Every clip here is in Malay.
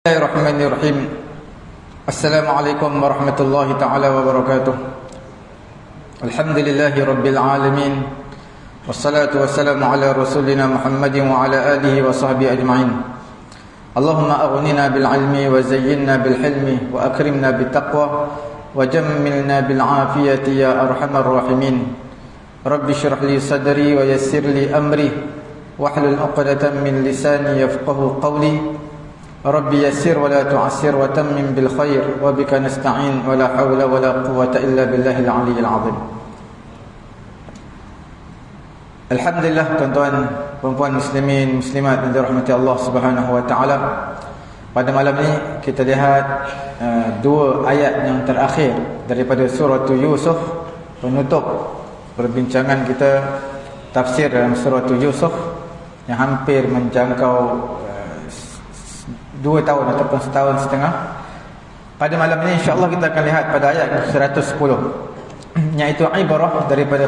Bismillahirrahmanirrahim. Assalamualaikum warahmatullahi ta'ala wabarakatuh. Alhamdulillahi rabbil alamin. Wassalatu wassalamu ala rasulina Muhammadin wa ala alihi wa sahbihi ajma'in. Allahumma aghnina bil ilmi wa zayyinna bil hilmi wa akrimna bit taqwa wa jammilna bil afiyati ya arhamar rahimin. Rabbi shrah li sadri wa yassir li amri wahlul 'uqdatam min lisani yafqahu qawli. Rabbi yassir wa la tu'assir wa tammim bil khair wa bika nasta'in wa la hawla wa la quwwata illa billahil aliyyil azim. Alhamdulillah, tuan-tuan, puan-puan muslimin, muslimat yang dirahmati Allah Subhanahu wa taala. Pada malam ini kita lihat dua ayat yang terakhir daripada surah Yusuf, penutup perbincangan kita tafsir dalam surah Yusuf yang hampir menjangkau 2 tahun ataupun setahun setengah. Pada malam ini insya-Allah kita akan lihat pada ayat 110, iaitu ibarah daripada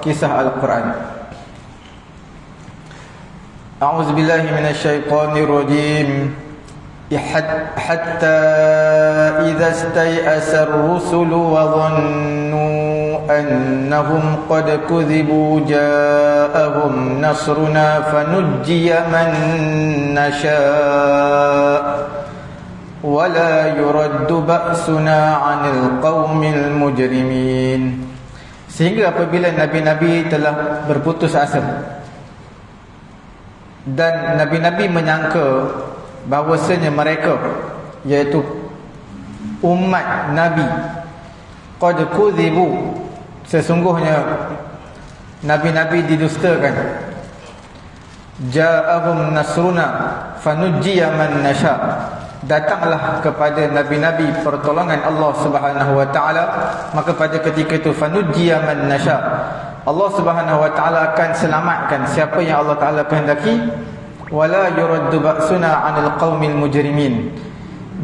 kisah Al-Quran. A'udzu billahi minasyaitonir rajim. Hatta idza istay'asa ar-rusulu wa dhannu annahum qad kudzibu ja'ahum nasruna fanujjiya man nasha' wa la yuraddu ba'suna 'anil qaumil mujrimin. Sehingga apabila nabi-nabi telah berputus asa dan nabi-nabi menyangka bahawasanya mereka, iaitu umat Nabi, qad kudzibu, sesungguhnya nabi-nabi didustakan, ja'ahum nasruna fanujjiya man nasha', datanglah kepada nabi-nabi pertolongan Allah Subhanahu wa taala, maka pada ketika itu fanujjiya man nasha', Allah Subhanahu wa taala akan selamatkan siapa yang Allah taala kehendaki. Wala yuraddu ba'suna 'anil qaumil mujrimin,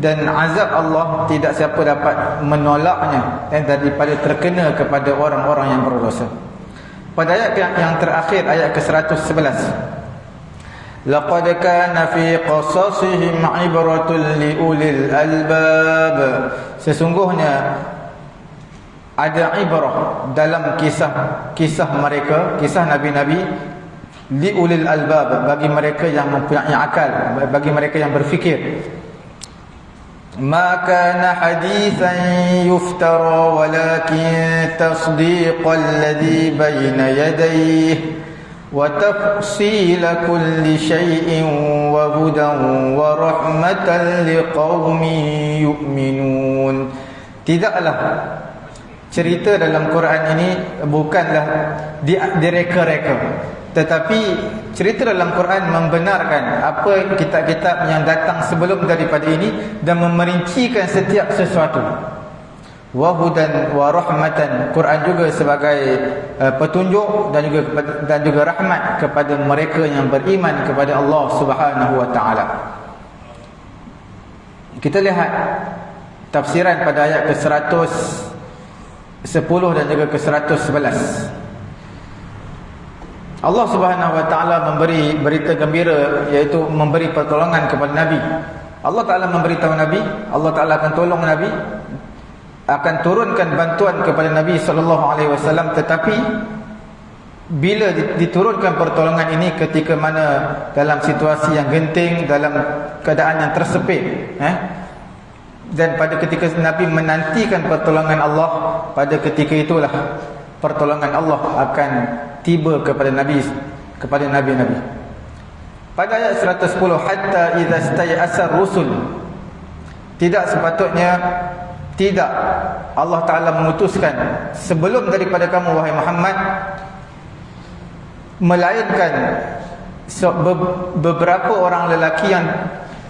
dan azab Allah tidak siapa dapat menolaknya dan daripada terkena kepada orang-orang yang berdosa. Pada ayat yang terakhir, ayat ke-111, laqad kana fi qasasihim 'ibratun liulil albab, sesungguhnya ada ibrah dalam kisah mereka, kisah nabi-nabi, liulil albab, bagi mereka yang mempunyai akal, bagi mereka yang berfikir. Ma kana hadithan yuftara walakin tasdiqal ladzi baina yadayhi wa tafsila kulli shay'in wa hudan wa rahmatan liqaumin yu'minun. Tidaklah cerita dalam Quran ini bukanlah direka-reka, tetapi cerita dalam Quran membenarkan apa kitab-kitab yang datang sebelum daripada ini dan memerincikan setiap sesuatu. Wa hudan wa rahmatan, Quran juga sebagai petunjuk dan juga rahmat kepada mereka yang beriman kepada Allah Subhanahu wa taala. Kita lihat tafsiran pada ayat ke-110 dan juga ke-111. Allah Subhanahu wa taala memberi berita gembira, iaitu memberi pertolongan kepada Nabi. Allah Taala memberitahu Nabi, Allah Taala akan tolong Nabi, akan turunkan bantuan kepada Nabi sallallahu alaihi wasallam. Tetapi bila diturunkan pertolongan ini ketika mana dalam situasi yang genting, dalam keadaan yang tersepit, dan pada ketika Nabi menantikan pertolongan Allah, pada ketika itulah pertolongan Allah akan tiba kepada Nabi, kepada Nabi-Nabi. Pada ayat 110, hatta idza stay'asa rusul, tidak sepatutnya, tidak Allah Ta'ala memutuskan sebelum daripada kamu wahai Muhammad, melainkan beberapa orang lelaki yang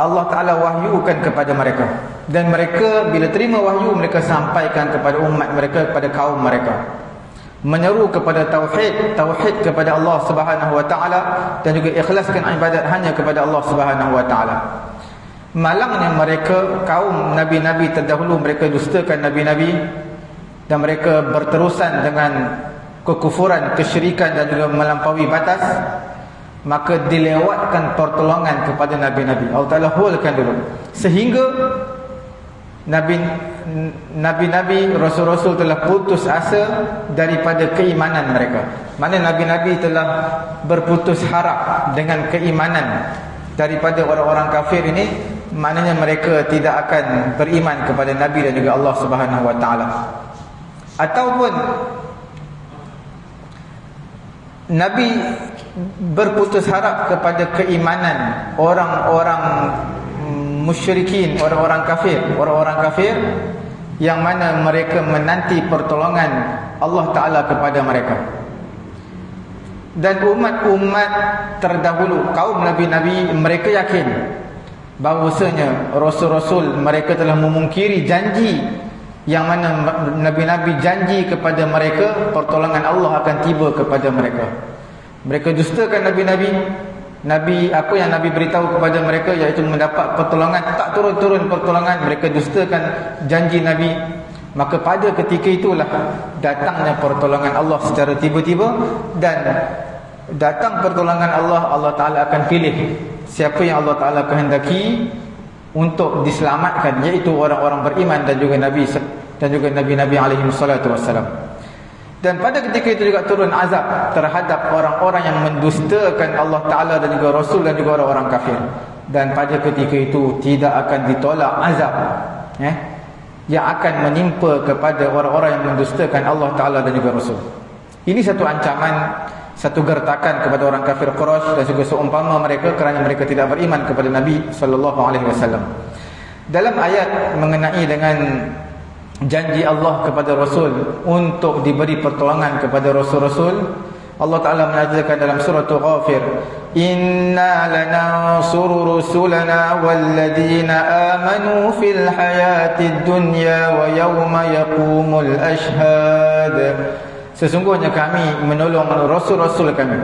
Allah Ta'ala wahyukan kepada mereka, dan mereka bila terima wahyu, mereka sampaikan kepada umat mereka, kepada kaum mereka, menyeru kepada tauhid kepada Allah Subhanahu wa taala, dan juga ikhlaskan ibadat hanya kepada Allah Subhanahu wa taala. Malangnya mereka, kaum nabi-nabi terdahulu, mereka dustakan nabi-nabi dan mereka berterusan dengan kekufuran, kesyirikan dan juga melampaui batas. maka dilewatkan pertolongan kepada Nabi-Nabi. Allah Ta'ala holkan dulu sehingga Nabi-Nabi, Rasul-Rasul telah putus asa daripada keimanan mereka. Mana Nabi-Nabi telah berputus harap dengan keimanan daripada orang-orang kafir ini, maknanya mereka tidak akan beriman kepada Nabi dan juga Allah Subhanahu Wa Taala. Ataupun Nabi berputus harap kepada keimanan orang-orang musyrikin, orang-orang kafir yang mana mereka menanti pertolongan Allah Ta'ala kepada mereka. Dan umat-umat terdahulu, kaum Nabi-Nabi, mereka yakin bahawasanya Rasul-Rasul mereka telah memungkiri janji yang mana Nabi-Nabi janji kepada mereka pertolongan Allah akan tiba kepada mereka. Mereka dustakan Nabi-Nabi. Nabi, apa yang Nabi beritahu kepada mereka, iaitu mendapat pertolongan, tak turun-turun pertolongan. Mereka dustakan janji Nabi. Maka pada ketika itulah datangnya pertolongan Allah secara tiba-tiba. Dan datang pertolongan Allah, Allah Ta'ala akan pilih siapa yang Allah Ta'ala kehendaki untuk diselamatkan, iaitu orang-orang beriman dan juga Nabi-Nabi alaihi salatu wassalam. Dan pada ketika itu juga turun azab terhadap orang-orang yang mendustakan Allah Ta'ala dan juga Rasul dan juga orang-orang kafir. Dan pada ketika itu tidak akan ditolak azab yang akan menimpa kepada orang-orang yang mendustakan Allah Ta'ala dan juga Rasul. Ini satu ancaman, satu gertakan kepada orang kafir Quraisy dan juga seumpama mereka kerana mereka tidak beriman kepada Nabi SAW. Dalam ayat mengenai dengan janji Allah kepada Rasul untuk diberi pertolongan kepada Rasul-Rasul, Allah Ta'ala menyatakan dalam surah Ghafir, inna lanansuru rusulana walladhina amanu fil hayatid dunya wa yawma yaqumul ashhad. Sesungguhnya kami menolong Rasul-Rasul kami.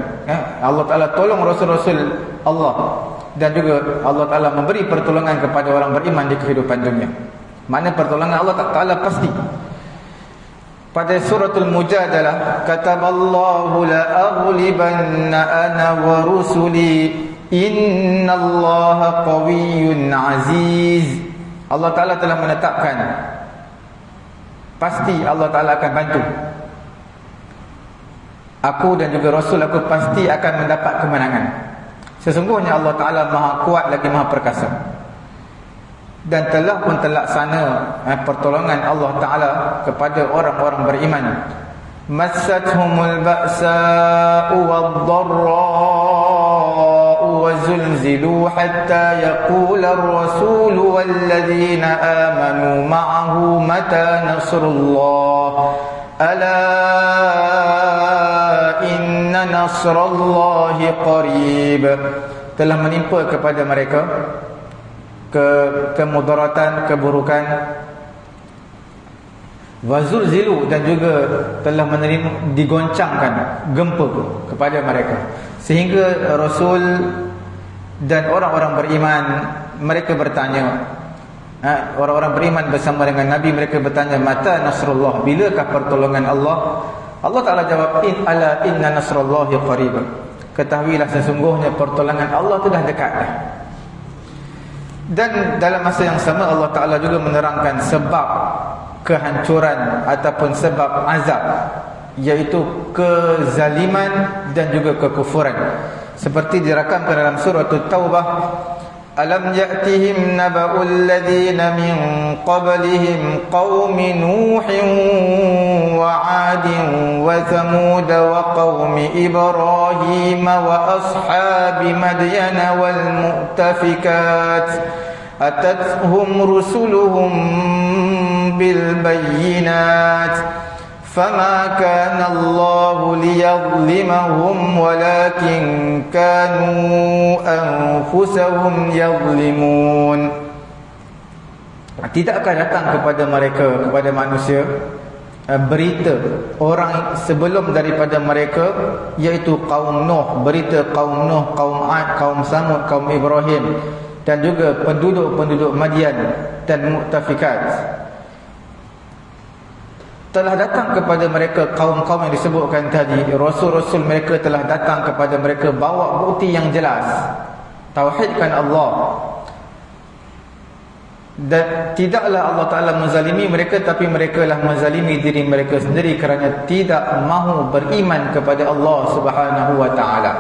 Allah Ta'ala tolong Rasul-Rasul Allah. Dan juga Allah Ta'ala memberi pertolongan kepada orang beriman di kehidupan dunia. Mana pertolongan Allah Ta'ala pasti. Pada suratul Mujadalah, kataballahu la aghlibanna ana wa rusuli innallaha qawiyyun aziz. Allah Ta'ala telah menetapkan pasti Allah Ta'ala akan bantu aku dan juga Rasul aku, pasti akan mendapat kemenangan. Sesungguhnya Allah Ta'ala maha kuat lagi maha perkasa. Dan telah pun terlaksana pertolongan Allah Ta'ala kepada orang-orang beriman. Massathumul ba'sa'u wad-dharra'u wa zulzilu hatta yaqula ar-rasul wal-ladhina amanu ma'ahu mata nasrullah ala inna nasrallahi qarib. Telah menimpa kepada mereka kemudaratan, keburukan, wazulzilu, dan juga telah menerima digoncangkan gempa kepada mereka, sehingga Rasul dan orang-orang beriman mereka bertanya, orang-orang beriman bersama dengan Nabi, mereka bertanya, mata nasrullah, bilakah pertolongan Allah? Allah Ta'ala jawab, ala inna nasrullahi qarib. Ketahuilah sesungguhnya pertolongan Allah telah dekat. Dan dalam masa yang sama Allah Ta'ala juga menerangkan sebab kehancuran ataupun sebab azab, iaitu kezaliman dan juga kekufuran, seperti dirakamkan dalam surah At-Taubah, alam ya'tihim naba'ul ladhina min qablihim qaumi nuhin wa 'adin wa thamud wa qaumi ibrahim wa ashabi madyana wal mu'tafikat atathum rusuluhum bil bayyinat فما كان الله ليظلمهم ولكن كانوا أنفسهم يظلمون. Tidakkah datang kepada mereka, kepada manusia, berita orang sebelum daripada mereka, iaitu kaum Nuh, berita kaum Nuh, kaum Ad, kaum Samud, kaum Ibrahim, dan juga penduduk-penduduk Madian dan Mu'tafikat. telah datang kepada mereka kaum-kaum yang disebutkan tadi, rasul-rasul mereka telah datang kepada mereka bawa bukti yang jelas, tauhidkan Allah. Dan tidaklah Allah Ta'ala menzalimi mereka, tapi mereka lah menzalimi diri mereka sendiri kerana tidak mahu beriman kepada Allah Subhanahu wa Ta'ala.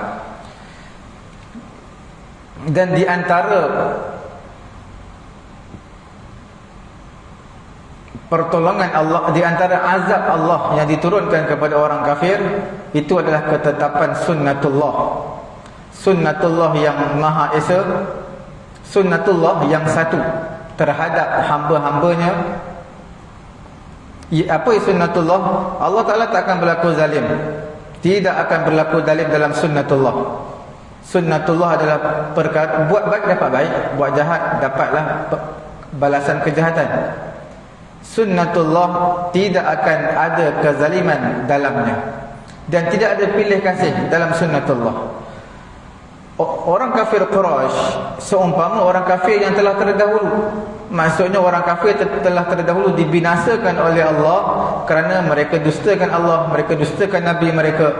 Dan di antara pertolongan Allah, di antara azab Allah yang diturunkan kepada orang kafir, itu adalah ketetapan sunnatullah. Sunnatullah yang Maha Esa, sunnatullah yang satu terhadap hamba-hambanya. Apa sunnatullah? Allah Ta'ala tak akan berlaku zalim, tidak akan berlaku zalim dalam sunnatullah. Sunnatullah adalah perkara buat baik dapat baik, buat jahat dapatlah balasan kejahatan. Sunnatullah tidak akan ada kezaliman dalamnya, dan tidak ada pilih kasih dalam sunnatullah. Orang kafir Quraisy seumpama orang kafir yang telah terdahulu. Maksudnya orang kafir telah terdahulu dibinasakan oleh Allah kerana mereka dustakan Allah, mereka dustakan Nabi mereka.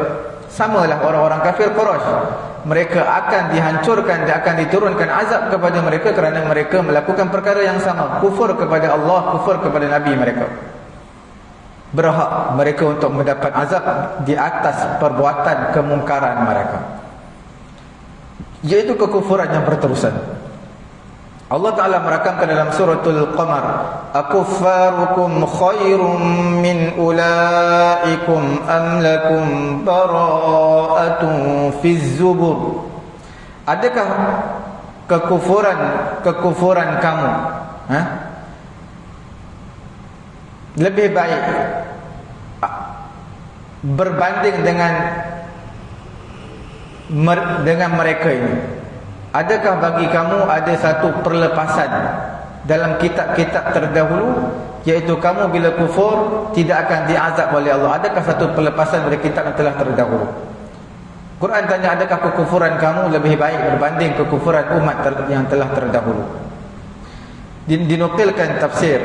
Samalah orang-orang kafir Quraisy, mereka akan dihancurkan dan akan diturunkan azab kepada mereka kerana mereka melakukan perkara yang sama, kufur kepada Allah, kufur kepada Nabi mereka. Berhak mereka untuk mendapat azab di atas perbuatan kemungkaran mereka, iaitu kekufuran yang berterusan. Allah Ta'ala merakamkan dalam suratul Qamar, akuffarukum khairum min ulaikum am lakum bara'atun fiz zubur. Adakah kekufuran kamu lebih baik berbanding dengan mereka ini? Adakah bagi kamu ada satu perlepasan dalam kitab-kitab terdahulu, iaitu kamu bila kufur tidak akan diazab oleh Allah? Adakah satu perlepasan dari kitab yang telah terdahulu? Quran tanya, adakah kekufuran kamu lebih baik berbanding kekufuran umat yang telah terdahulu? Dinukilkan tafsir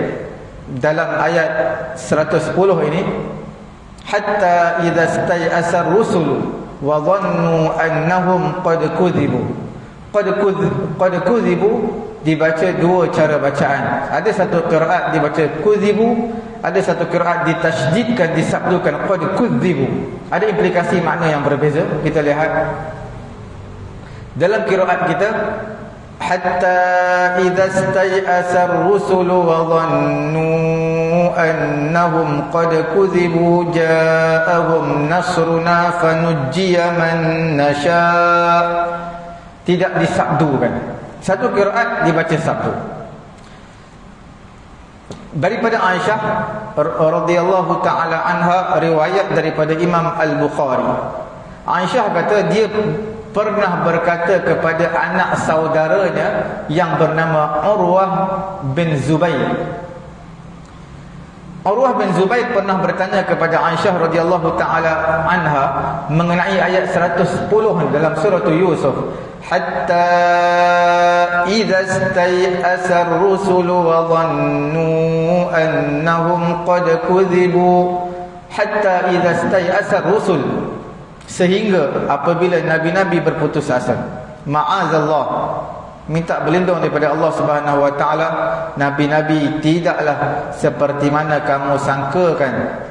dalam ayat 110 ini, hatta idza stay'asa ar-rusulu wa dhannu annahum qad kudzibu. Qad kudzibu dibaca dua cara bacaan. Ada satu qiraat dibaca kudzibu, ada satu qiraat ditasydidkan, disabdukan qad kudzibu. Ada implikasi makna yang berbeza. Kita lihat dalam qiraat kita, hatta idza stay'asa ar-rusulu wa dhannu annahum qad kudzibu ja'ahum nasruna fanujjiya man nasha'. Tidak disabdukan. Satu qiraat dibaca sabdu. Daripada Aisyah radhiyallahu taala anha, riwayat daripada Imam Al-Bukhari, Aisyah kata dia pernah berkata kepada anak saudaranya yang bernama Urwah bin Zubair. Urwah bin Zubair pernah bertanya kepada Aisyah radhiyallahu taala anha mengenai ayat 110 dalam surah Yusuf, hatta idza stay'asa ar-rusulu wa dhannu annahum qad kudzibu. Hatta idza stay'asa ar-rusul, sehingga apabila nabi-nabi berputus asa. Ma'azallah, minta berlindung daripada Allah Subhanahu wa taala, nabi-nabi tidaklah seperti mana kamu sangkakan.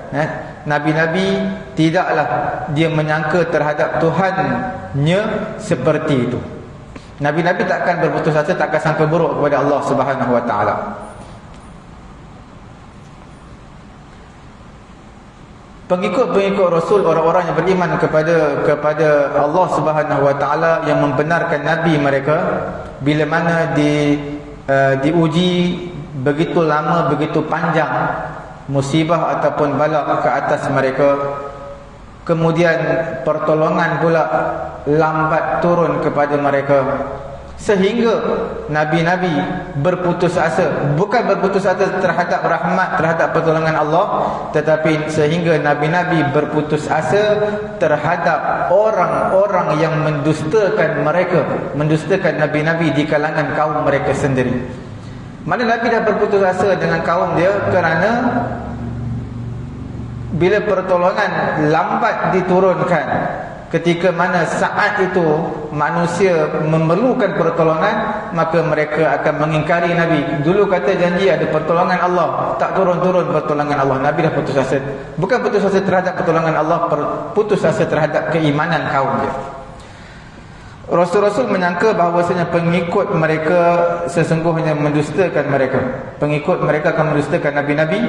Nabi-nabi tidaklah dia menyangka terhadap Tuhannya seperti itu. Nabi-nabi takkan berputus asa, takkan sangka buruk kepada Allah Subhanahu wa taala. Pengikut-pengikut Rasul, orang-orang yang beriman kepada Allah Subhanahu wa taala, yang membenarkan nabi mereka, bila mana diuji begitu lama, begitu panjang musibah ataupun bala ke atas mereka, kemudian pertolongan pula lambat turun kepada mereka, sehingga nabi-nabi berputus asa. Bukan berputus asa terhadap rahmat, terhadap pertolongan Allah, tetapi sehingga nabi-nabi berputus asa terhadap orang-orang yang mendustakan mereka, mendustakan nabi-nabi di kalangan kaum mereka sendiri. Mana Nabi dah berputus asa dengan kaum dia kerana bila pertolongan lambat diturunkan, ketika mana saat itu manusia memerlukan pertolongan, maka mereka akan mengingkari Nabi. Dulu kata janji ada pertolongan Allah, tak turun-turun pertolongan Allah. Nabi dah putus asa. Bukan putus asa terhadap pertolongan Allah, putus asa terhadap keimanan kaum dia. Rasul-Rasul menyangka bahawasanya pengikut mereka sesungguhnya mendustakan mereka. Pengikut mereka akan mendustakan Nabi-Nabi.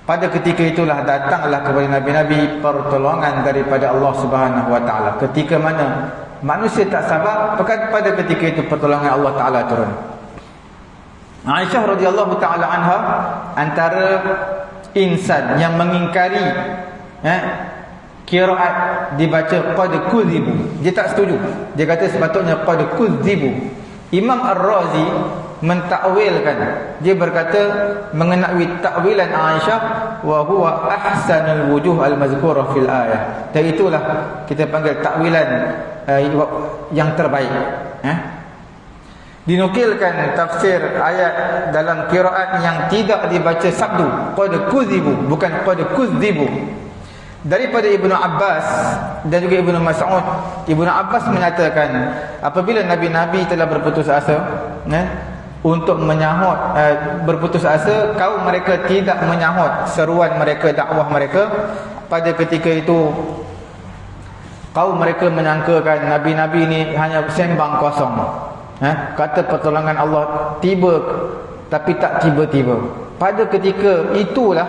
Pada ketika itulah datanglah kepada Nabi-Nabi pertolongan daripada Allah Subhanahu Wa Taala. Ketika mana manusia tak sabar, pada ketika itu pertolongan Allah Taala turun. Aisyah radhiyallahu taala anha antara insan yang mengingkari qiraat dibaca qad kudzibu. Dia tak setuju. Dia kata sepatutnya qad kudzibu. Imam Ar-Razi mentakwilkan. Dia berkata mengenai takwilan Aisyah, wa huwa ahsanul wujuh al-mazkurah fil ayah. Dan itulah kita panggil takwilan yang terbaik. Dinukilkan tafsir ayat dalam qiraat yang tidak dibaca sabdu, qad kudzibu, bukan qad kudzibu, daripada Ibnu Abbas dan juga Ibnu Mas'ud. Ibnu Abbas menyatakan apabila Nabi-Nabi telah berputus asa untuk menyahut, berputus asa, kaum mereka tidak menyahut seruan mereka, dakwah mereka. Pada ketika itu kaum mereka menyangkakan Nabi-Nabi ini hanya sembang kosong. Kata pertolongan Allah tiba, tapi tak tiba-tiba. Pada ketika itulah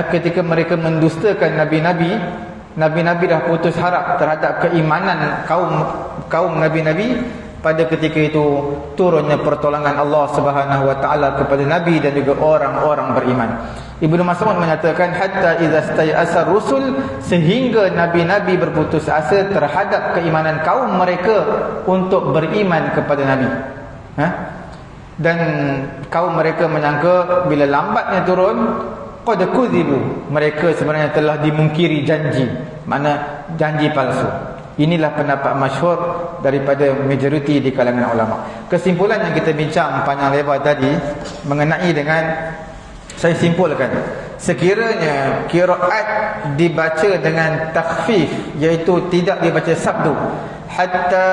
ketika mereka mendustakan Nabi-Nabi, Nabi-Nabi dah putus harap terhadap keimanan kaum Nabi-Nabi. Pada ketika itu turunnya pertolongan Allah Subhanahu Wa Taala kepada Nabi dan juga orang-orang beriman. Ibnu Mas'ud menyatakan hatta idza stay'asa rusul, sehingga Nabi-Nabi berputus asa terhadap keimanan kaum mereka untuk beriman kepada Nabi. Dan kaum mereka menyangka bila lambatnya turun, qad kudzibu, mereka sebenarnya telah dimungkiri janji, mana janji palsu. Inilah pendapat masyhur daripada majoriti di kalangan ulama. Kesimpulan yang kita bincang panjang lebar tadi mengenai dengan, saya simpulkan, sekiranya qiraat dibaca dengan takhfif, iaitu tidak dibaca sabdu, hatta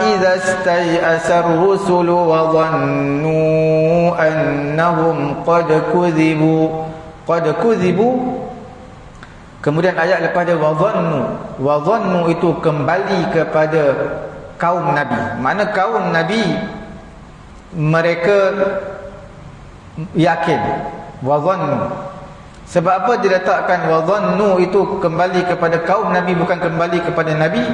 idza stay'asa ar-rusul wa dhannu annahum qad kudzibu. Kemudian ayat lepas dia wa dhannu itu kembali kepada kaum Nabi. Mana kaum Nabi mereka yakin, wa dhannu. Sebab apa diletakkan wa dhannu itu kembali kepada kaum Nabi, bukan kembali kepada Nabi?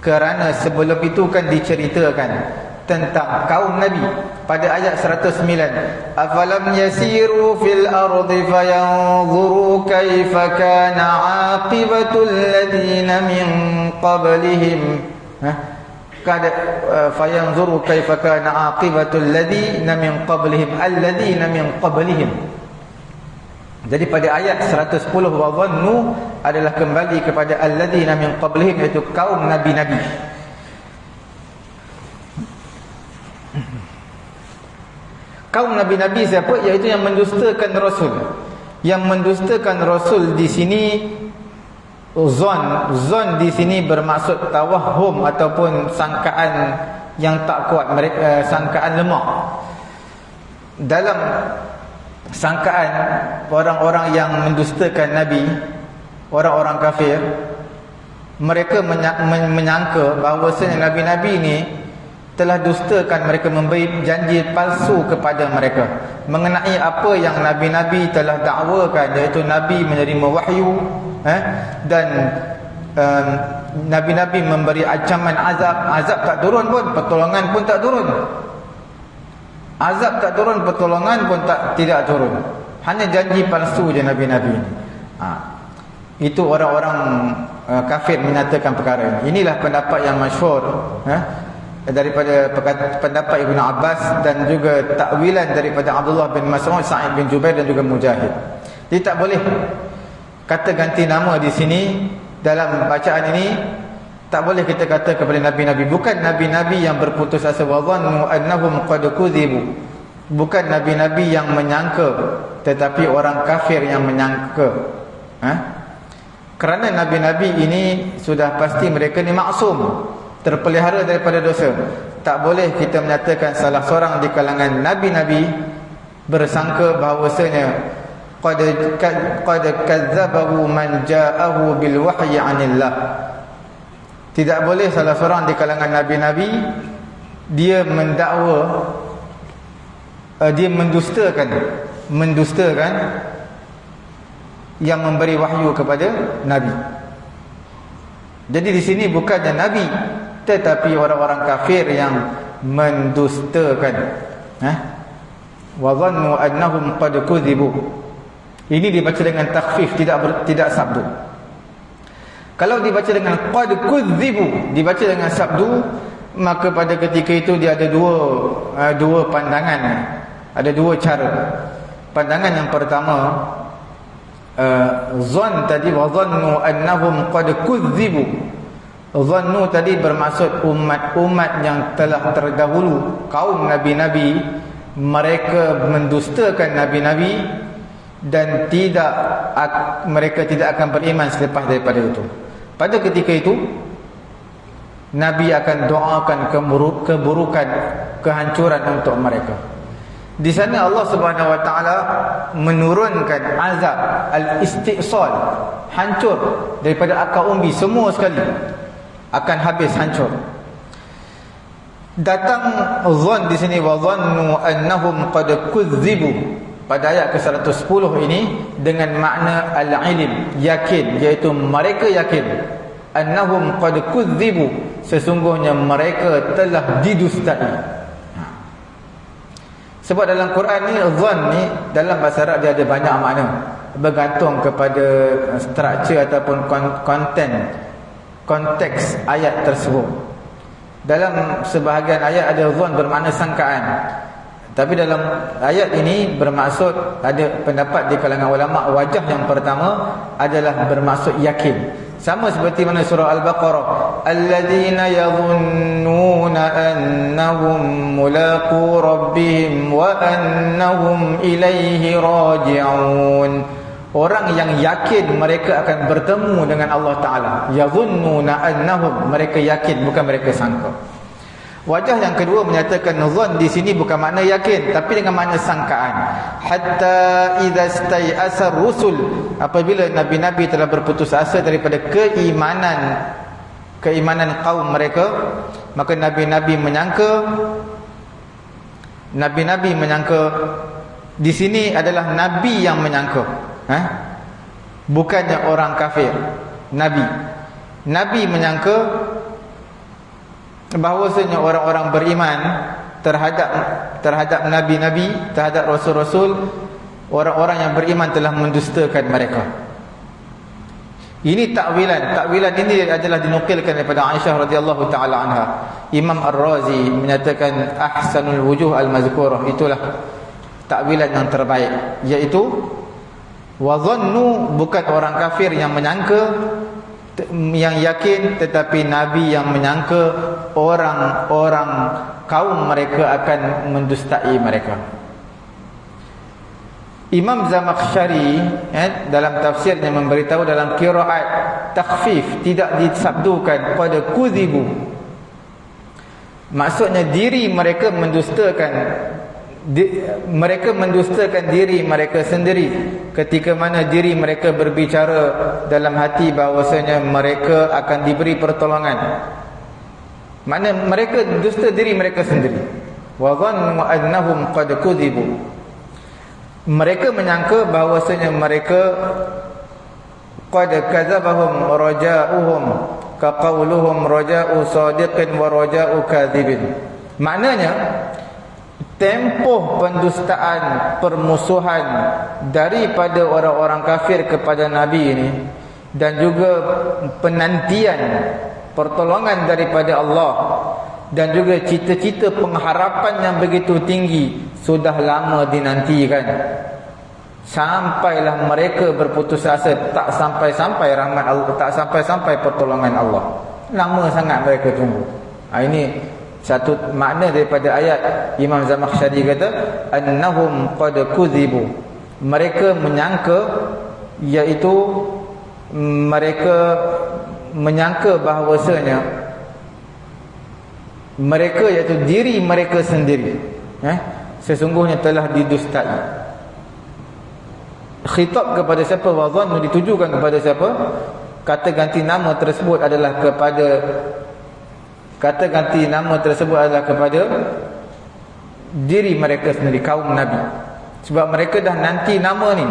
Kerana sebelum itu kan diceritakan tentang kaum Nabi pada ayat 109, afalam yasiru fil ardi fayanzuru kaifa kana aqibatul ladina min qablihim, fayanzuru kaifa kana aqibatul ladina min qablihim alladina min qablihim. Jadi pada ayat 110 wa dhannu adalah kembali kepada alladina min qablihim, iaitu kaum nabi-nabi. Kaum nabi-nabi siapa? Iaitu yang mendustakan Rasul. Yang mendustakan Rasul di sini, zon di sini bermaksud tawahum ataupun sangkaan yang tak kuat, sangkaan lemah. Dalam sangkaan orang-orang yang mendustakan Nabi, orang-orang kafir, mereka menyangka bahawasanya Nabi-Nabi ini telah dustakan mereka, memberi janji palsu kepada mereka mengenai apa yang Nabi-Nabi telah dakwakan, iaitu Nabi menerima wahyu, dan Nabi-Nabi memberi ancaman azab tak turun pun, pertolongan pun tak turun. Azab tak turun, pertolongan pun tidak turun. Hanya janji palsu je Nabi-Nabi ini. Itu orang-orang kafir menyatakan perkara ini. Inilah pendapat yang masyhur daripada pendapat Ibnu Abbas dan juga takwilan daripada Abdullah bin Mas'ud, Sa'id bin Jubair dan juga Mujahid. Jadi tak boleh kata ganti nama di sini dalam bacaan ini. Tak boleh kita kata kepada Nabi-Nabi. Bukan Nabi-Nabi yang berputus asa, wa dhannu annahum qad kudzibu. Bukan Nabi-Nabi yang menyangka, tetapi orang kafir yang menyangka. Kerana nabi-nabi ini sudah pasti mereka ni maksum, terpelihara daripada dosa. Tak boleh kita menyatakan salah seorang di kalangan nabi-nabi bersangka bahawasanya qad kadzabahu man ja'ahu bil wahyi 'anillah. Tidak boleh salah seorang di kalangan nabi-nabi dia mendakwa, dia mendustakan yang memberi wahyu kepada nabi. Jadi di sini bukannya nabi, tetapi orang-orang kafir yang mendustakan. Wa dhannu annahum qad kudzibu. Ini dibaca dengan takhfif, tidak sabdu. Kalau dibaca dengan qad kudzibu, dibaca dengan sabdu, maka pada ketika itu dia ada dua pandangan, ada dua cara. Pandangan yang pertama, zon tadi, wa dhannu annahum qad kudzibu. Dhannu tadi bermaksud umat-umat yang telah terdahulu, kaum nabi-nabi, mereka mendustakan nabi-nabi dan mereka tidak akan beriman selepas daripada itu. Pada ketika itu nabi akan doakan keburukan, kehancuran untuk mereka. Di sana Allah Subhanahu wa taala menurunkan azab al-istisal, hancur daripada akar umbi, semua sekali akan habis, hancur. Datang zon di sini, wa dhannu annahum qad kudzibu, pada ayat ke-110 ini dengan makna al-ilm, yakin, iaitu mereka yakin annahum qad kudzibu, sesungguhnya mereka telah didustai. Sebab dalam Quran ni, zon ni dalam bahasa Arab dia ada banyak makna, bergantung kepada struktur ataupun konteks ayat tersebut. Dalam sebahagian ayat ada zon bermakna sangkaan, tapi dalam ayat ini bermaksud, ada pendapat di kalangan ulama, wajah yang pertama adalah bermaksud yakin. Sama seperti mana surah Al-Baqarah, alladzina yadhunnuna annahum mulaqu rabbihim wa annahum ilaihi raji'un. Orang yang yakin mereka akan bertemu dengan Allah Ta'ala. Yadhunnuna annahum, mereka yakin, bukan mereka sangka. Wajah yang kedua menyatakan zon di sini bukan makna yakin, tapi dengan makna sangkaan. Hatta idza stai'asa rusul, apabila nabi-nabi telah berputus asa daripada keimanan kaum mereka, maka nabi-nabi menyangka di sini adalah nabi yang menyangka, bukannya orang kafir. Nabi menyangka bahawasanya orang-orang beriman terhadap nabi-nabi, terhadap rasul-rasul, orang-orang yang beriman telah mendustakan mereka. Ini takwilan ini adalah dinukilkan daripada Aisyah radhiyallahu taala anha. Imam Ar-Razi menyatakan ahsanul wujuh al-mazkurah, itulah takwilan yang terbaik, iaitu wa dhannu, bukan orang kafir yang menyangka, yang yakin, tetapi nabi yang menyangka orang-orang kaum mereka akan mendustai mereka. Imam Zamakhsyari dalam tafsirnya memberitahu dalam qiraat takhfif, tidak disabdukan pada kudzibu, maksudnya diri mereka mendustakan diri mereka sendiri, ketika mana diri mereka berbicara dalam hati bahawasanya mereka akan diberi pertolongan. Makna mereka dusta diri mereka sendiri. Wa dhannu annahum qad kudzibu, mereka menyangka bahawasanya mereka qad kadzabahum raja'uhum ka qauluhum raja'u sadiqin wa raja'u kadzibin. Maknanya tempoh pendustaan, permusuhan daripada orang-orang kafir kepada Nabi ini, dan juga penantian pertolongan daripada Allah, dan juga cita-cita pengharapan yang begitu tinggi sudah lama dinantikan. Sampailah mereka berputus asa, tak sampai-sampai rahmat Allah, tak sampai-sampai pertolongan Allah. Lama sangat mereka tunggu. Ini satu makna daripada ayat. Imam Zamakhsyari kata annahum qad kudzibu, mereka menyangka iaitu mereka menyangka bahawasanya mereka, iaitu diri mereka sendiri, sesungguhnya telah didustai. Khitab kepada siapa? Wa dhannu, ditujukan kepada siapa? Kata ganti nama tersebut adalah kepada diri mereka sendiri, kaum Nabi. Sebab mereka dah nanti nama ni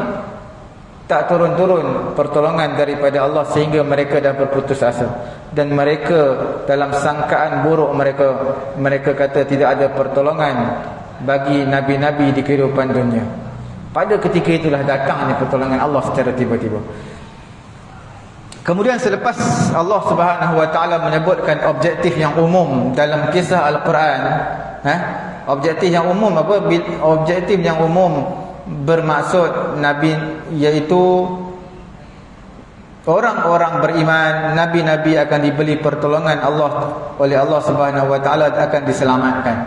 tak turun-turun pertolongan daripada Allah, sehingga mereka dah berputus asa. Dan mereka dalam sangkaan buruk mereka kata tidak ada pertolongan bagi nabi-nabi di kehidupan dunia. Pada ketika itulah datangnya pertolongan Allah secara tiba-tiba. Kemudian selepas Allah Subhanahu wa taala menyebutkan objektif yang umum dalam kisah Al-Quran, objektif yang umum apa? Objektif yang umum bermaksud Nabi, iaitu orang-orang beriman, nabi-nabi akan diberi pertolongan Allah oleh Allah Subhanahu wa taala, akan diselamatkan.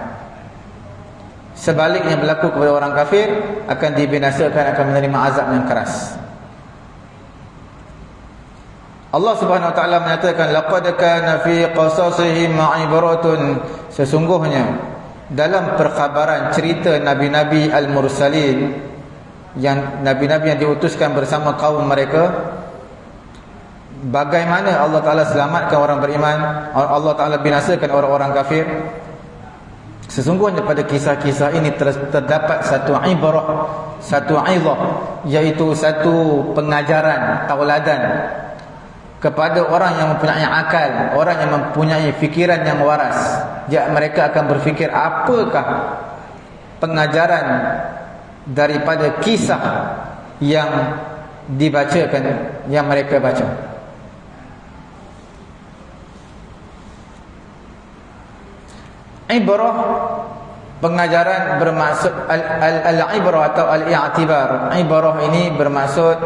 Sebaliknya berlaku kepada orang kafir, akan dibinasakan, akan menerima azab yang keras. Allah Subhanahu wa taala menyatakan, laqad kana fi qasasihim ibratun, sesungguhnya dalam perkhabaran cerita nabi-nabi al-mursalin, yang nabi-nabi yang diutuskan bersama kaum mereka, bagaimana Allah Ta'ala selamatkan orang beriman, Allah Ta'ala binasakan orang-orang kafir. Sesungguhnya pada kisah-kisah ini terdapat satu ibrah, satu izah, iaitu satu pengajaran, tauladan kepada orang yang mempunyai akal, orang yang mempunyai fikiran yang waras. Mereka akan berfikir, apakah pengajaran daripada kisah yang dibacakan, yang mereka baca. Ibrah, pengajaran, bermaksud al-ibrah atau al-i'tibar. Ibrah ini bermaksud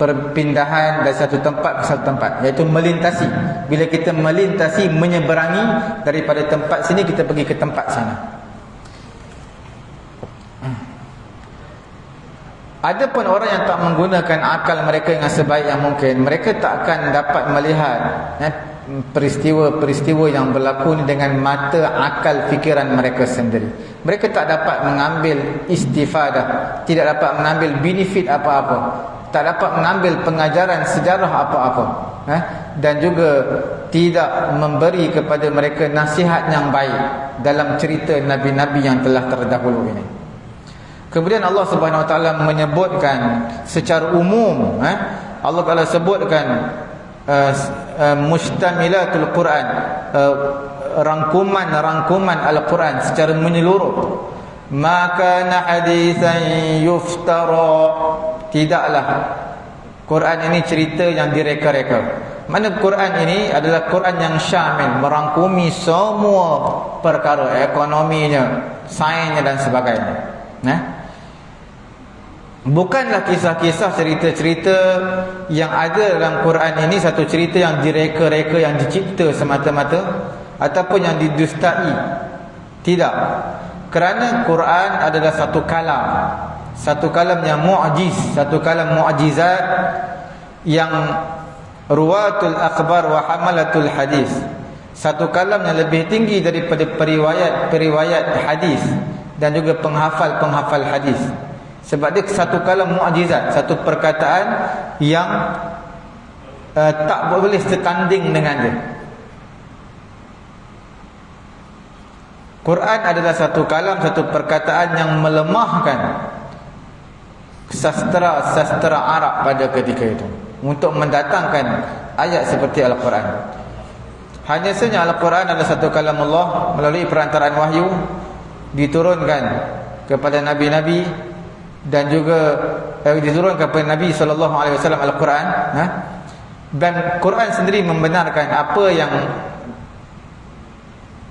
perpindahan dari satu tempat ke satu tempat, iaitu melintasi. Bila kita melintasi, menyeberangi daripada tempat sini, kita pergi ke tempat sana. Adapun orang yang tak menggunakan akal mereka dengan sebaik yang mungkin, mereka tak akan dapat melihat peristiwa-peristiwa yang berlaku ni dengan mata akal fikiran mereka sendiri. Mereka tak dapat mengambil istifadah, tidak dapat mengambil benefit apa-apa, tak dapat mengambil pengajaran sejarah apa-apa, dan juga tidak memberi kepada mereka nasihat yang baik dalam cerita nabi-nabi yang telah terdahulu ini. Kemudian Allah Subhanahu wa taala menyebutkan secara umum, Allah Taala sebutkan mustamilatul Quran, rangkuman Al-Quran secara menyeluruh. Maka na haditsan yuftara, tidaklah Quran ini cerita yang direka-reka. Mana Quran ini adalah Quran yang syamil, merangkumi semua perkara, ekonominya, sainsnya dan sebagainya. Bukanlah kisah-kisah, cerita-cerita yang ada dalam Quran ini satu cerita yang direka-reka, yang dicipta semata-mata, ataupun yang didustai. Tidak. Kerana Quran adalah satu kalam yang mu'jiz, satu kalam mu'jizat, yang ruwatul akhbar wa hamalatul hadis, satu kalam yang lebih tinggi daripada periwayat hadis dan juga penghafal hadis. Sebab dia satu kalam mu'jizat, satu perkataan yang tak boleh setanding dengan dia. Quran adalah satu kalam, satu perkataan yang melemahkan sastra Arab pada ketika itu untuk mendatangkan ayat seperti Al-Quran. Hanya saja Al-Quran adalah satu kalam Allah melalui perantaraan wahyu, diturunkan kepada nabi-nabi dan juga diturunkan kepada Nabi SAW Al-Quran. Dan Quran sendiri membenarkan apa yang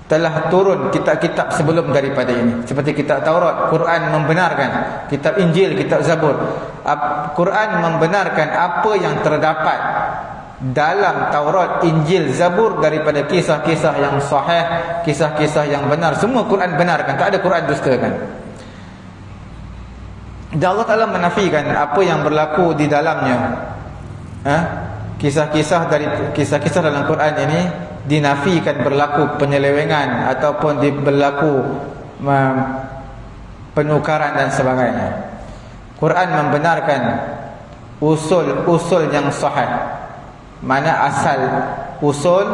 telah turun kitab-kitab sebelum daripada ini, seperti kitab Taurat. Quran membenarkan kitab Injil, kitab Zabur. Quran membenarkan apa yang terdapat dalam Taurat, Injil, Zabur daripada kisah-kisah yang sahih, kisah-kisah yang benar. Semua Quran benarkan, tak ada Quran dustakan. Dan Allah Ta'ala menafikan apa yang berlaku di dalamnya. Kisah-kisah dalam Quran ini dinafikan berlaku penyelewengan ataupun berlaku penukaran dan sebagainya. Quran membenarkan usul yang sahih. Mana asal usul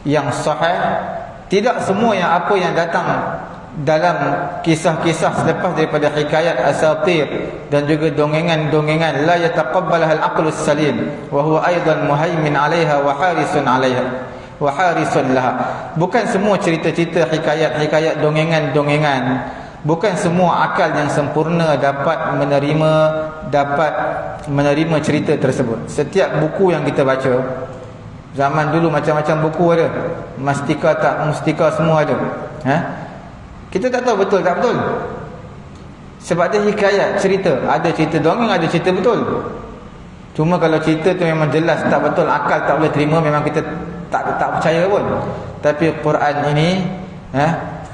yang sahih. Tidak semua apa yang datang dalam kisah-kisah selepas daripada hikayat asatir dan juga dongengan-dongengan la yataqabbalaha al-aqlu as-salim wa huwa aidan muhaimin 'alaiha wa harisun 'alaiha wa harisun laha. Bukan semua cerita-cerita hikayat-hikayat dongengan-dongengan, bukan semua akal yang sempurna dapat menerima cerita tersebut. Setiap buku yang kita baca, zaman dulu macam-macam buku ada, mastika tak mustika semua ada. Kita tak tahu betul tak betul. Sebab dia hikayat, cerita. Ada cerita dongeng, ada cerita betul. Cuma kalau cerita tu memang jelas tak betul, akal tak boleh terima, memang kita tak percaya pun. Tapi Quran ini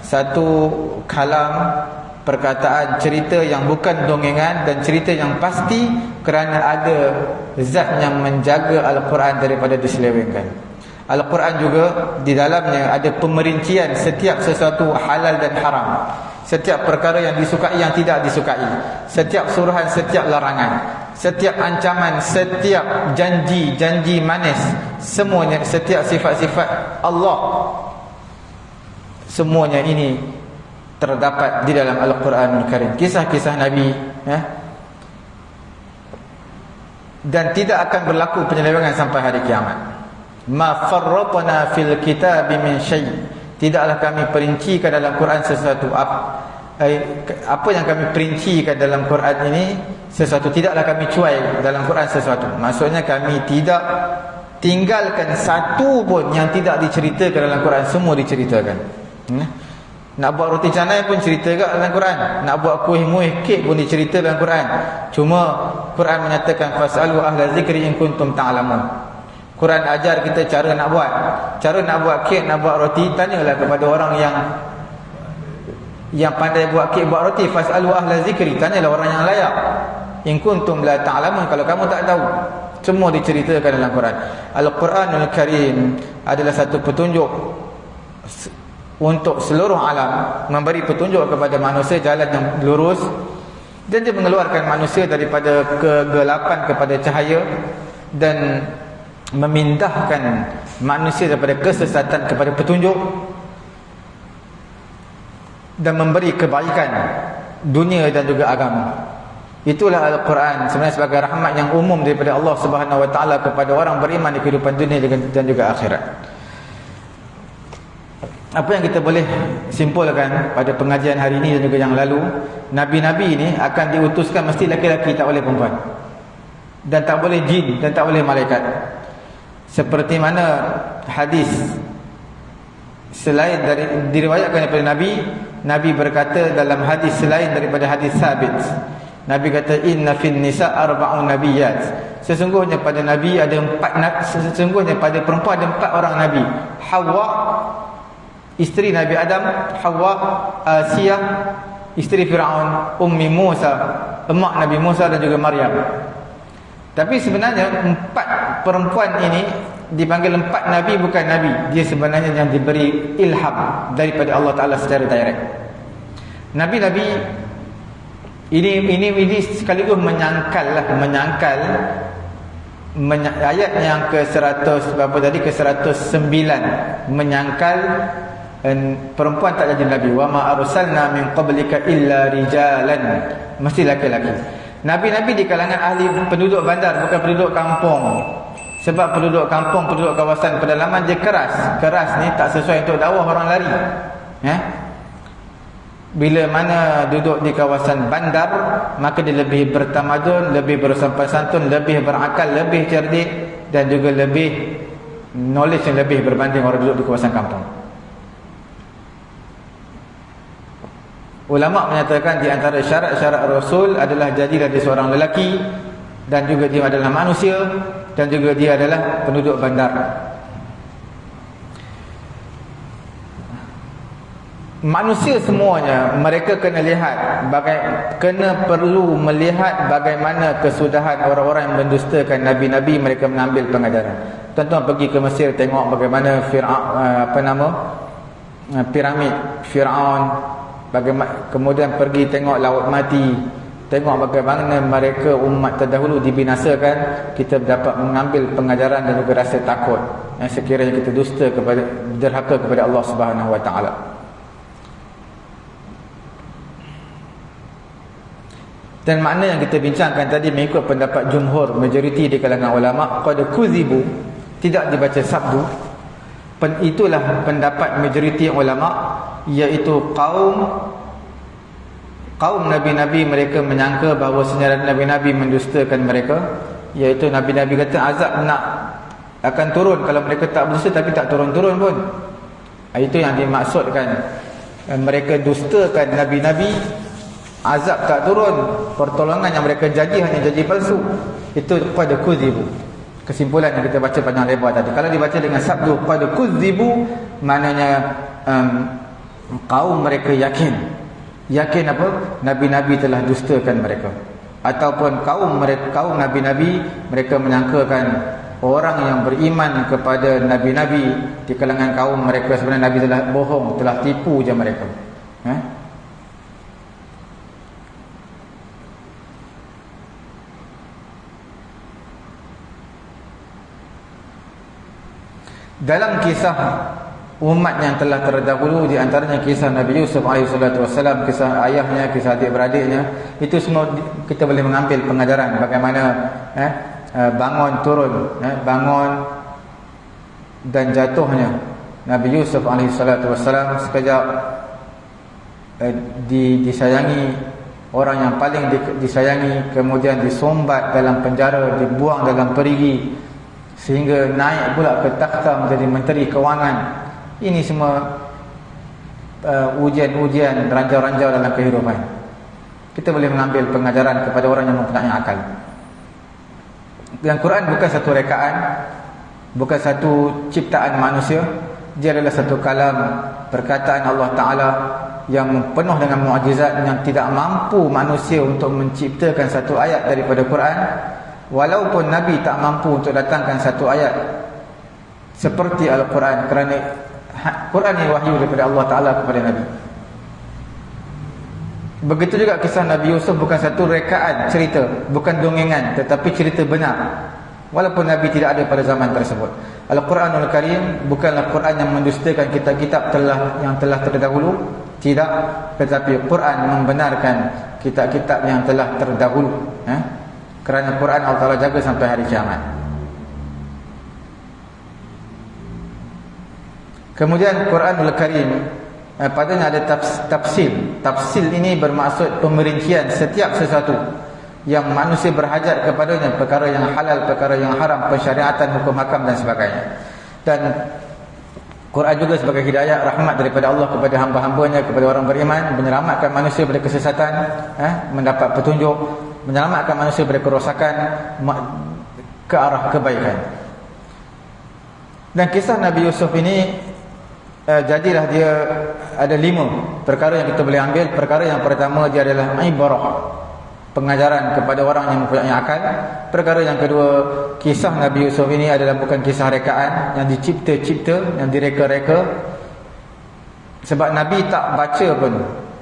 satu kalam, perkataan, cerita yang bukan dongengan dan cerita yang pasti, kerana ada zat yang menjaga Al-Quran daripada diselewengkan. Al-Quran juga di dalamnya ada pemerincian setiap sesuatu halal dan haram, setiap perkara yang disukai, yang tidak disukai, setiap suruhan, setiap larangan, setiap ancaman, setiap janji manis, semuanya, setiap sifat-sifat Allah, semuanya ini terdapat di dalam Al-Quranul Karim. Kisah-kisah Nabi, dan tidak akan berlaku penyelewengan sampai hari kiamat. Ma farratna fil kitabi min syai'. Tidaklah kami perincikan dalam Quran sesuatu. Apa yang kami perincikan dalam Quran ini sesuatu, tidaklah kami cuai dalam Quran sesuatu. Maksudnya kami tidak tinggalkan satu pun yang tidak diceritakan dalam Quran, semua diceritakan. Nak buat roti canai pun cerita kat dalam Quran, nak buat kuih muih kek pun dicerita dalam Quran. Cuma Quran menyatakan fasalu ahla zikri in kuntum ta'lamun. Quran ajar kita cara nak buat kek, nak buat roti, tanyalah kepada orang yang pandai buat kek, buat roti. Fasalu ahla zikri, tanyalah orang yang layak. In kuntum la ta'lamun, kalau kamu tak tahu. Semua diceritakan dalam Quran. Al-Quranul Karim adalah satu petunjuk untuk seluruh alam, memberi petunjuk kepada manusia jalan yang lurus, dan dia mengeluarkan manusia daripada kegelapan kepada cahaya, dan memindahkan manusia daripada kesesatan kepada petunjuk, dan memberi kebaikan dunia dan juga agama. Itulah Al-Quran sebenarnya sebagai rahmat yang umum daripada Allah Subhanahu Wa Taala kepada orang beriman di kehidupan dunia dan juga akhirat. Apa yang kita boleh simpulkan pada pengajian hari ini dan juga yang lalu, Nabi-Nabi ini akan diutuskan mesti laki-laki, tak boleh perempuan, dan tak boleh jin, dan tak boleh malaikat. Seperti mana hadis selain dari diriwayatkan daripada Nabi berkata dalam hadis selain daripada hadis sabit, Nabi kata inna fin nisa arba'un nabiyat. Sesungguhnya pada Nabi ada sesungguhnya pada perempuan ada 4 orang Nabi. Hawa, isteri Nabi Adam, Hawa, Asiyah, isteri Fir'aun, Ummi Musa, emak Nabi Musa, dan juga Maryam. Tapi sebenarnya 4 perempuan ini dipanggil 4 Nabi, bukan Nabi. Dia sebenarnya yang diberi ilham daripada Allah Ta'ala secara direct. Nabi-Nabi ini sekaligus menyangkal ayat yang ke-100 berapa tadi, ke-109, menyangkal perempuan tak jadi Nabi. Wa ma arsalna min qablika illa rijalan, mesti laki-laki. Nabi-Nabi di kalangan ahli penduduk bandar, bukan penduduk kampung. Sebab penduduk kampung, penduduk kawasan pedalaman dia keras ni tak sesuai untuk dakwah, orang lari. Bila mana duduk di kawasan bandar, maka dia lebih bertamadun, lebih bersopan santun, lebih berakal, lebih cerdik, dan juga lebih knowledge yang lebih berbanding orang duduk di kawasan kampung. Ulama menyatakan di antara syarat-syarat Rasul adalah jadilah dia seorang lelaki, dan juga dia adalah manusia, dan juga dia adalah penduduk bandar. manusia semuanya mereka kena perlu melihat bagaimana kesudahan orang-orang yang mendustakan nabi-nabi. Mereka mengambil pengajaran. Tuan-tuan pergi ke Mesir, tengok bagaimana piramid Firaun, kemudian pergi tengok Laut Mati, tengok bagaimana mereka umat terdahulu dibinasakan. Kita dapat mengambil pengajaran dan juga rasa takut sekiranya kita derhaka kepada Allah Subhanahu wa taala. Dan makna yang kita bincangkan tadi mengikut pendapat jumhur, majoriti di kalangan ulama, qad kuzibu, tidak dibaca sabdu. Itulah pendapat majoriti ulama, iaitu kaum nabi-nabi mereka menyangka bahawa senyara nabi-nabi mendustakan mereka, iaitu nabi-nabi kata azab akan turun kalau mereka tak berdusta, tapi tak turun-turun pun. Itu yang dimaksudkan, mereka dustakan nabi-nabi, azab tak turun, pertolongan yang mereka janji hanya janji palsu. Itu pada kuzibu. Kesimpulan yang kita baca panjang lebar tadi. Kalau dibaca dengan sabdu pada kuzibu, maknanya kaum mereka yakin apa? Nabi-nabi telah dustakan mereka. Ataupun kaum nabi-nabi mereka menyangkakan orang yang beriman kepada nabi-nabi di kalangan kaum mereka sebenarnya nabi telah bohong, telah tipu je mereka. Dalam kisah umat yang telah terdahulu, di antaranya kisah Nabi Yusuf AS, kisah ayahnya, kisah adik-beradiknya, itu semua kita boleh mengambil pengajaran bagaimana bangun turun, bangun dan jatuhnya Nabi Yusuf AS sekejap disayangi orang yang paling disayangi, kemudian disombat dalam penjara, dibuang dalam perigi, sehingga naik pula ke takhta menjadi menteri kewangan. Ini semua ujian-ujian, ranjau-ranjau dalam kehidupan. Kita boleh mengambil pengajaran kepada orang yang mempunyai akal. Dan Quran bukan satu rekaan, bukan satu ciptaan manusia. Dia adalah satu kalam, perkataan Allah Ta'ala yang penuh dengan mukjizat, yang tidak mampu manusia untuk menciptakan satu ayat daripada Quran. Walaupun Nabi tak mampu untuk datangkan satu ayat seperti Al-Quran, kerana Quran ini wahyu daripada Allah Ta'ala kepada Nabi. Begitu juga kisah Nabi Yusuf bukan satu rekaan cerita, bukan dongengan, tetapi cerita benar. Walaupun Nabi tidak ada pada zaman tersebut. Al-Quranul Karim bukanlah Quran yang mendustakan kitab-kitab yang telah terdahulu. Tidak, tetapi Quran membenarkan kitab-kitab yang telah terdahulu. Kerana Quran Allah Ta'ala jaga sampai hari kiamat. Kemudian Quranul Karim padanya ada tafsil. Tafsil ini bermaksud pemerincian setiap sesuatu yang manusia berhajat kepadanya, perkara yang halal, perkara yang haram, pensyariatan, hukum hakam dan sebagainya. Dan Quran juga sebagai hidayah, rahmat daripada Allah kepada hamba-hambanya, kepada orang beriman, menyelamatkan manusia dari kesesatan, mendapat petunjuk, menyelamatkan manusia dari kerosakan ke arah kebaikan. Dan kisah Nabi Yusuf ini jadilah dia ada 5 perkara yang kita boleh ambil. Perkara yang pertama, dia adalah ibarah, pengajaran kepada orang yang mempunyai akal. Perkara yang kedua, kisah Nabi Yusuf ini adalah bukan kisah rekaan yang dicipta-cipta, yang direka-reka. Sebab Nabi tak baca pun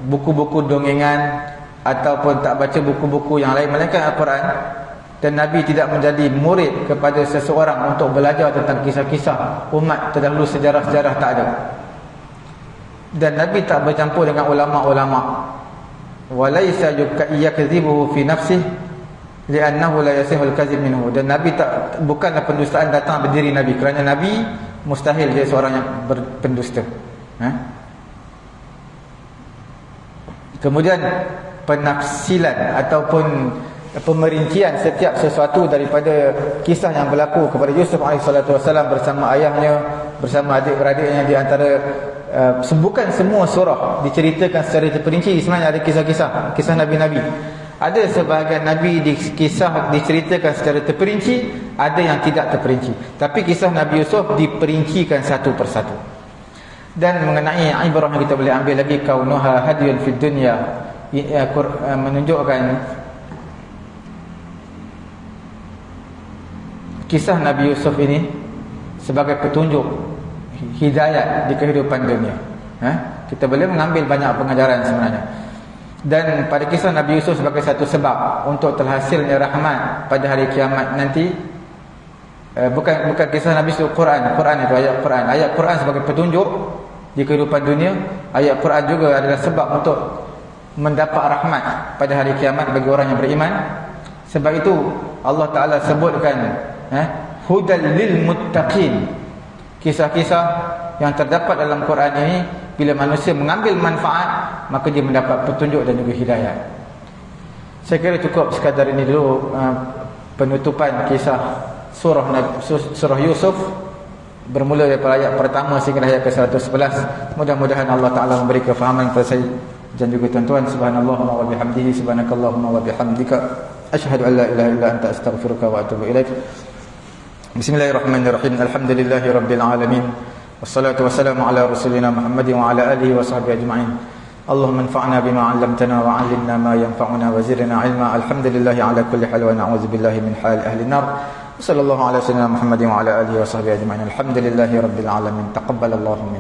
buku-buku dongengan ataupun tak baca buku-buku yang lain melainkan Al-Quran. Dan Nabi tidak menjadi murid kepada seseorang untuk belajar tentang kisah-kisah umat terdahulu, sejarah-sejarah, tak ada. Dan Nabi tak bercampur dengan ulama-ulama. Walaysa yakzibuhu fi nafsihi li'annahu la yasihul kazib minhu. Dan Nabi bukanlah pendustaan datang berdiri Nabi, kerana Nabi mustahil dia seorang yang berpendusta. Kemudian penafsilan ataupun pemerincian setiap sesuatu daripada kisah yang berlaku kepada Yusuf AS bersama ayahnya, bersama adik-beradiknya. Di antara bukan semua surah diceritakan secara terperinci. Sebenarnya ada kisah Nabi-Nabi. Ada sebahagian Nabi diceritakan secara terperinci, ada yang tidak terperinci. Tapi kisah Nabi Yusuf diperincikan satu persatu. Dan mengenai ibrah yang kita boleh ambil lagi, kaunuha hadiyun fid dunya, menunjukkan kisah Nabi Yusuf ini sebagai petunjuk hidayah di kehidupan dunia. Kita boleh mengambil banyak pengajaran sebenarnya. Dan pada kisah Nabi Yusuf sebagai satu sebab untuk terhasilnya rahmat pada hari kiamat nanti, bukan kisah Nabi Yusuf, Quran itu ayat Quran sebagai petunjuk di kehidupan dunia. Ayat Quran juga adalah sebab untuk mendapat rahmat pada hari kiamat bagi orang yang beriman. Sebab itu Allah Ta'ala sebutkan hudal lil muttaqin. Kisah-kisah yang terdapat dalam Quran ini, bila manusia mengambil manfaat, maka dia mendapat petunjuk dan juga hidayah. Saya kira cukup sekadar ini dulu penutupan kisah surah Yusuf, bermula daripada ayat pertama sehingga ayat ke-111. Mudah-mudahan Allah Ta'ala memberi kefahaman kepada saya dan juga tuan-tuan. Subhanallahumma wa bihamdihi, subhanakallahumma wa bihamdika, asyhadu an la ilaha illa anta, astaghfiruka wa atubu ilaik. Bismillahirrahmanirrahim. Alhamdulillahi rabbil alamin. Wassalatu wassalamu ala rasulina Muhammadin wa ala alihi wa sahbihi ajma'in. Allahumma anfa'na bima 'allamtana wa 'allimna ma yanfa'una wa zidna 'ilma. Alhamdulillahi ala kulli hal wa na'udzu billahi min hal ahli an-nar. Sallallahu ala sayyidina Muhammadin wa ala alihi wa sahbihi ajma'in. Alhamdulillahi rabbil alamin. Taqabbalallahu minna.